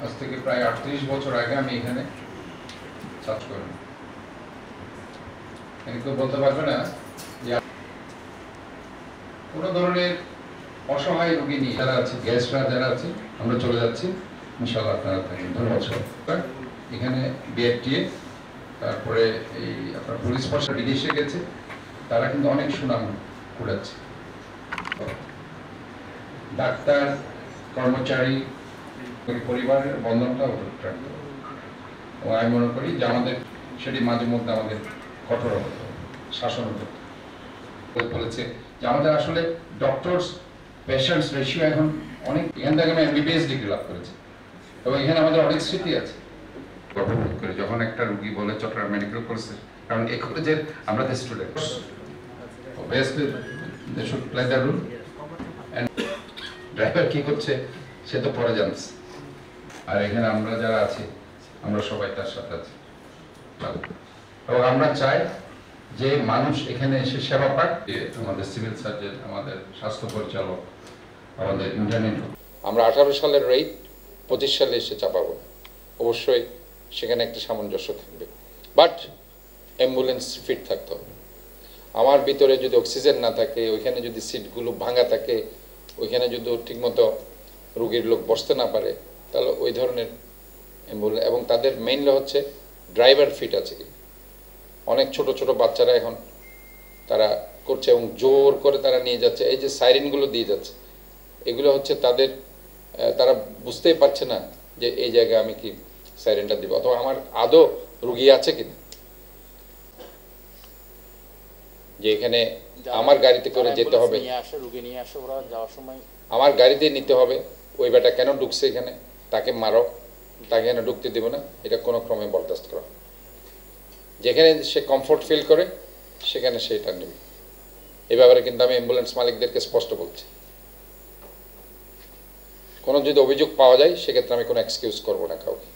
আজ থেকে প্রায় 38 বছর আগে আমি এখানে কাজ করি। কেউ বলতে পারবে না যে কোনো ধরনের অসহায় রোগী নিয়ে যারা আছে, গ্যাসরা যারা আছে, আমরা চলে যাচ্ছি ইনশাআল্লাহ। আপনারা থাকেন। ধন্যবাদ সবাই। এখানে বিএফটিএ, তারপরে এই আপনার পুলিশ ফোর্স বিদেশে গেছে, তারা কিন্তু অনেক সুনাম কুড়াচ্ছে। ডাক্তার, কর্মচারী, পরিবারের বন্ধনটাও রাখতে হবে। এবং আমি মনে করি যে আমাদের সেটি মাঝে মধ্যে আমাদের কঠোর হতে হবে, শাসন হতে হবে। বলেছে যে আমাদের আসলে ডক্টরস পেশেন্টস রেশিও এখন অনেক, এখান থেকে আমি এমবিবিএস ডিগ্রি লাভ করেছি এবং এখানে আমাদের অনেক স্মৃতি আছে। গর্ববোধ করে যখন একটা রুগী বলে চট্টগ্রাম মেডিকেল কলেজে, কারণ এই কলেজের আমরা যে student, obviously they should play the role. And driver কি করছে সে তো পরে জানছে, আর এখানে আমরা যারা আছি আমরা সবাই তার সাথে আছি। এবং আমরা চাই যে মানুষ এখানে এসে সেবা পাক। আমাদের সিভিল সার্জন, আমাদের স্বাস্থ্য পরিচালক, আমাদের ইন্টারনেট, আমরা 18 সালের রেট 25 সালে এসে চাপাবো। অবশ্যই সেখানে একটা সামঞ্জস্য থাকবে, বাট অ্যাম্বুলেন্স ফিট থাকতে হবে। আমার ভিতরে যদি অক্সিজেন না থাকে, ওইখানে যদি সিটগুলো ভাঙা থাকে, ওইখানে যদি ঠিকমতো রোগীর লোক বসতে না পারে, তাহলে ওই ধরনের অ্যাম্বুলেন্স, এবং তাদের মেইনলি হচ্ছে ড্রাইভার ফিট আছে কি। অনেক ছোট ছোট বাচ্চারা এখন তারা করছে এবং জোর করে তারা নিয়ে যাচ্ছে, এই যে সাইরেনগুলো দিয়ে যাচ্ছে, এগুলো হচ্ছে তাদের, তারা বুঝতেই পারছে না যে এই জায়গায় আমি কি সাইরেনটা দিব, অথবা আমার আদৌ রুগী আছে কিনা। যে এখানে আমার গাড়িতে করে যেতে হবে, আমার গাড়িতে নিতে হবে, ওই বেটা কেন ঢুকছে এখানে, তাকে মারো, তাকে এখানে ঢুকতে দেবো না, এটা কোনো ক্রমে বরদাস্ত করা। যেখানে সে কমফোর্ট ফিল করে সেখানে সে এটা নেবে। এ ব্যাপারে কিন্তু আমি অ্যাম্বুলেন্স মালিকদেরকে স্পষ্ট বলছি, কোনো যদি অভিযোগ পাওয়া যায় সেক্ষেত্রে আমি কোনো এক্সকিউজ করবো না কাউকে।